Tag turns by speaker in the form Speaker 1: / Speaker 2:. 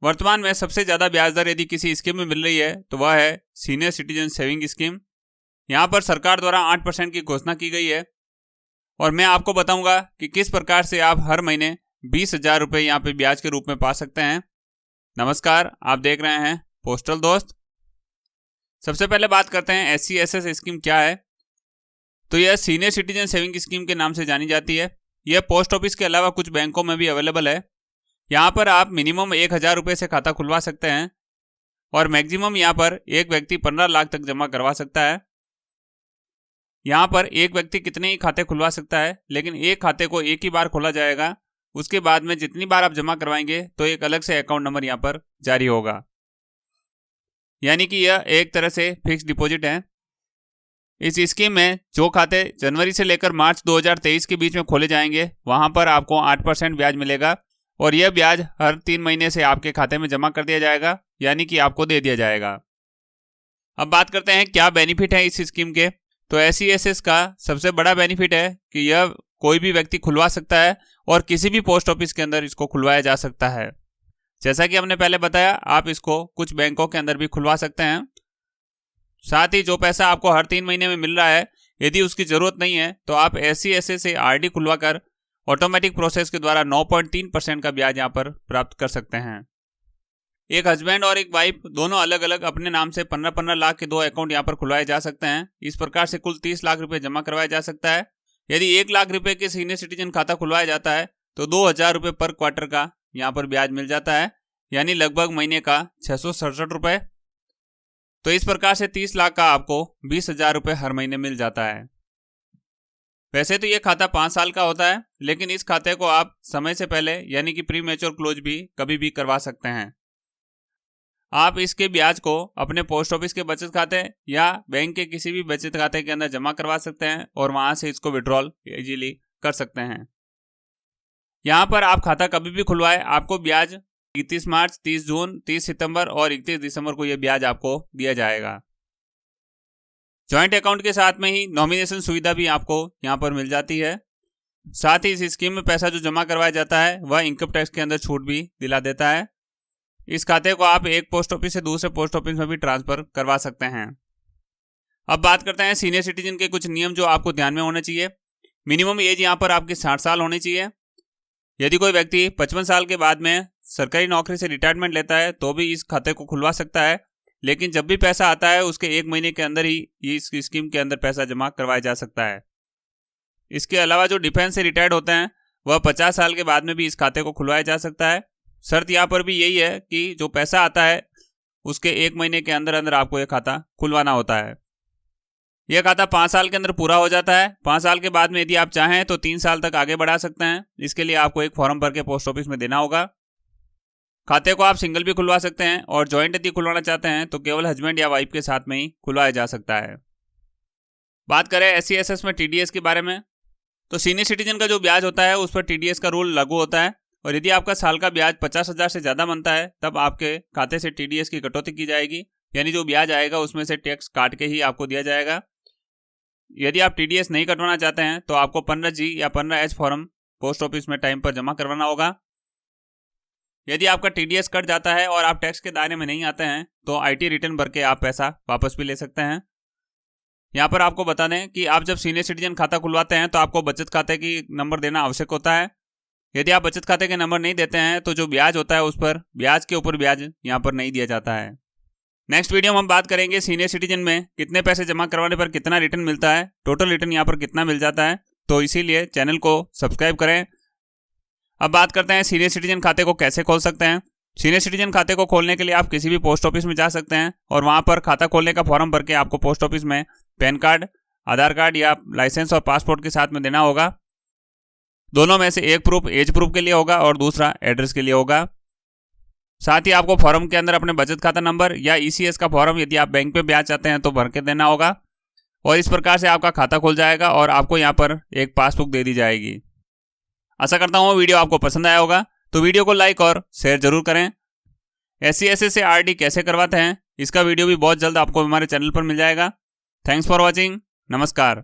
Speaker 1: वर्तमान में सबसे ज़्यादा ब्याज दर यदि किसी स्कीम में मिल रही है तो वह है सीनियर सिटीजन सेविंग स्कीम। यहाँ पर सरकार द्वारा 8% की घोषणा की गई है और मैं आपको बताऊंगा कि किस प्रकार से आप हर महीने 20,000 रुपये यहाँ पे ब्याज के रूप में पा सकते हैं। नमस्कार, आप देख रहे हैं पोस्टल दोस्त। सबसे पहले बात करते हैं SCSS स्कीम क्या है। तो यह सीनियर सिटीजन सेविंग स्कीम के नाम से जानी जाती है। यह पोस्ट ऑफिस के अलावा कुछ बैंकों में भी अवेलेबल है। यहाँ पर आप मिनिमम 1,000 रुपये से खाता खुलवा सकते हैं और मैक्सिमम यहाँ पर एक व्यक्ति 15 लाख तक जमा करवा सकता है। यहाँ पर एक व्यक्ति कितने ही खाते खुलवा सकता है, लेकिन एक खाते को एक ही बार खोला जाएगा। उसके बाद में जितनी बार आप जमा करवाएंगे तो एक अलग से अकाउंट नंबर यहाँ पर जारी होगा, यानी कि यह एक तरह से फिक्स डिपॉजिट है। इस स्कीम में जो खाते जनवरी से लेकर मार्च 2023 के बीच में खोले जाएंगे वहां पर आपको 8% ब्याज मिलेगा और यह ब्याज हर 3 महीने से आपके खाते में जमा कर दिया जाएगा, यानी कि आपको दे दिया जाएगा। अब बात करते हैं क्या बेनिफिट है इस स्कीम के। तो SCSS का सबसे बड़ा बेनिफिट है कि यह कोई भी व्यक्ति खुलवा सकता है और किसी भी पोस्ट ऑफिस के अंदर इसको खुलवाया जा सकता है। जैसा कि हमने पहले बताया, आप इसको कुछ बैंकों के अंदर भी खुलवा सकते हैं। साथ ही जो पैसा आपको हर 3 महीने में मिल रहा है, यदि उसकी ज़रूरत नहीं है तो आप SCSS से RD खुलवा कर ऑटोमेटिक प्रोसेस के द्वारा 9.3% का ब्याज यहाँ पर प्राप्त कर सकते हैं। एक हस्बैंड और एक वाइफ दोनों अलग अलग अपने नाम से 15-15 लाख के 2 अकाउंट यहाँ पर खुलवाए जा सकते हैं। इस प्रकार से कुल 30 लाख रुपये जमा करवाया जा सकता है। यदि 1 लाख रुपये के सीनियर सिटीजन खाता खुलवाया जाता है तो 2,000 रुपये पर क्वार्टर का यहाँ पर ब्याज मिल जाता है, यानी लगभग महीने का 667 रुपये। तो इस प्रकार से 30 लाख का आपको 20,000 रुपये हर महीने मिल जाता है। वैसे तो ये खाता 5 साल का होता है, लेकिन इस खाते को आप समय से पहले यानी कि प्री मैच्योर क्लोज भी कभी भी करवा सकते हैं। आप इसके ब्याज को अपने पोस्ट ऑफिस के बचत खाते या बैंक के किसी भी बचत खाते के अंदर जमा करवा सकते हैं और वहां से इसको विड्रॉल इजीली कर सकते हैं। यहाँ पर आप खाता कभी भी खुलवाए, आपको ब्याज 31 मार्च, 30 जून, 30 सितंबर और 31 दिसंबर को यह ब्याज आपको दिया जाएगा। जॉइंट अकाउंट के साथ में ही नॉमिनेशन सुविधा भी आपको यहाँ पर मिल जाती है। साथ ही इस स्कीम में पैसा जो जमा करवाया जाता है वह इनकम टैक्स के अंदर छूट भी दिला देता है। इस खाते को आप एक पोस्ट ऑफिस से दूसरे पोस्ट ऑफिस में भी ट्रांसफर करवा सकते हैं। अब बात करते हैं सीनियर सिटीजन के कुछ नियम जो आपको ध्यान में होने चाहिए। मिनिमम एज यहाँ पर आपकी 60 साल होनी चाहिए। यदि कोई व्यक्ति 55 साल के बाद में सरकारी नौकरी से रिटायरमेंट लेता है तो भी इस खाते को खुलवा सकता है, लेकिन जब भी पैसा आता है उसके 1 महीने के अंदर ही इस स्कीम के अंदर पैसा जमा करवाया जा सकता है। इसके अलावा जो डिफेंस से रिटायर्ड होते हैं वह 50 साल के बाद में भी इस खाते को खुलवाया जा सकता है। शर्त यहाँ पर भी यही है कि जो पैसा आता है उसके 1 महीने के अंदर अंदर आपको यह खाता खुलवाना होता है। यह खाता 5 साल के अंदर पूरा हो जाता है। 5 साल के बाद में यदि आप चाहें तो 3 साल तक आगे बढ़ा सकते हैं। इसके लिए आपको एक फॉर्म भर के पोस्ट ऑफिस में देना होगा। खाते को आप सिंगल भी खुलवा सकते हैं और जॉइंट यदि खुलवाना चाहते हैं तो केवल हस्बैंड या वाइफ के साथ में ही खुलवाया जा सकता है। बात करें SCSS में TDS के बारे में, तो सीनियर सिटीजन का जो ब्याज होता है उस पर TDS का रूल लागू होता है और यदि आपका साल का ब्याज 50,000 से ज़्यादा बनता है तब आपके खाते से TDS की कटौती की जाएगी, यानी जो ब्याज आएगा उसमें से टैक्स काट के ही आपको दिया जाएगा। यदि आप TDS नहीं कटवाना चाहते हैं तो आपको 15G या 15H फॉर्म पोस्ट ऑफिस में टाइम पर जमा करवाना होगा। यदि आपका TDS कट जाता है और आप टैक्स के दायरे में नहीं आते हैं तो IT रिटर्न भर के आप पैसा वापस भी ले सकते हैं। यहाँ पर आपको बता दें कि आप जब सीनियर सिटीजन खाता खुलवाते हैं तो आपको बचत खाते की नंबर देना आवश्यक होता है। यदि आप बचत खाते के नंबर नहीं देते हैं तो जो ब्याज होता है उस पर ब्याज के ऊपर ब्याज यहाँ पर नहीं दिया जाता है। नेक्स्ट वीडियो में हम बात करेंगे सीनियर सिटीजन में कितने पैसे जमा करवाने पर कितना रिटर्न मिलता है, टोटल रिटर्न यहाँ पर कितना मिल जाता है, तो इसीलिए चैनल को सब्सक्राइब करें। अब बात करते हैं सीनियर सिटीजन खाते को कैसे खोल सकते हैं। सीनियर सिटीजन खाते को खोलने के लिए आप किसी भी पोस्ट ऑफिस में जा सकते हैं और वहाँ पर खाता खोलने का फॉर्म भर के आपको पोस्ट ऑफिस में पैन कार्ड, आधार कार्ड या लाइसेंस और पासपोर्ट के साथ में देना होगा। दोनों में से एक प्रूफ एज प्रूफ के लिए होगा और दूसरा एड्रेस के लिए होगा। साथ ही आपको फॉर्म के अंदर अपने बचत खाता नंबर या ECS का फॉर्म यदि आप बैंक पे ब्याज चाहते हैं तो भर के देना होगा और इस प्रकार से आपका खाता खुल जाएगा और आपको यहाँ पर एक पासबुक दे दी जाएगी। आशा करता हूँ वीडियो आपको पसंद आया होगा, तो वीडियो को लाइक और शेयर जरूर करें। SCSS से RD कैसे करवाते हैं इसका वीडियो भी बहुत जल्द आपको हमारे चैनल पर मिल जाएगा। Thanks for watching. नमस्कार।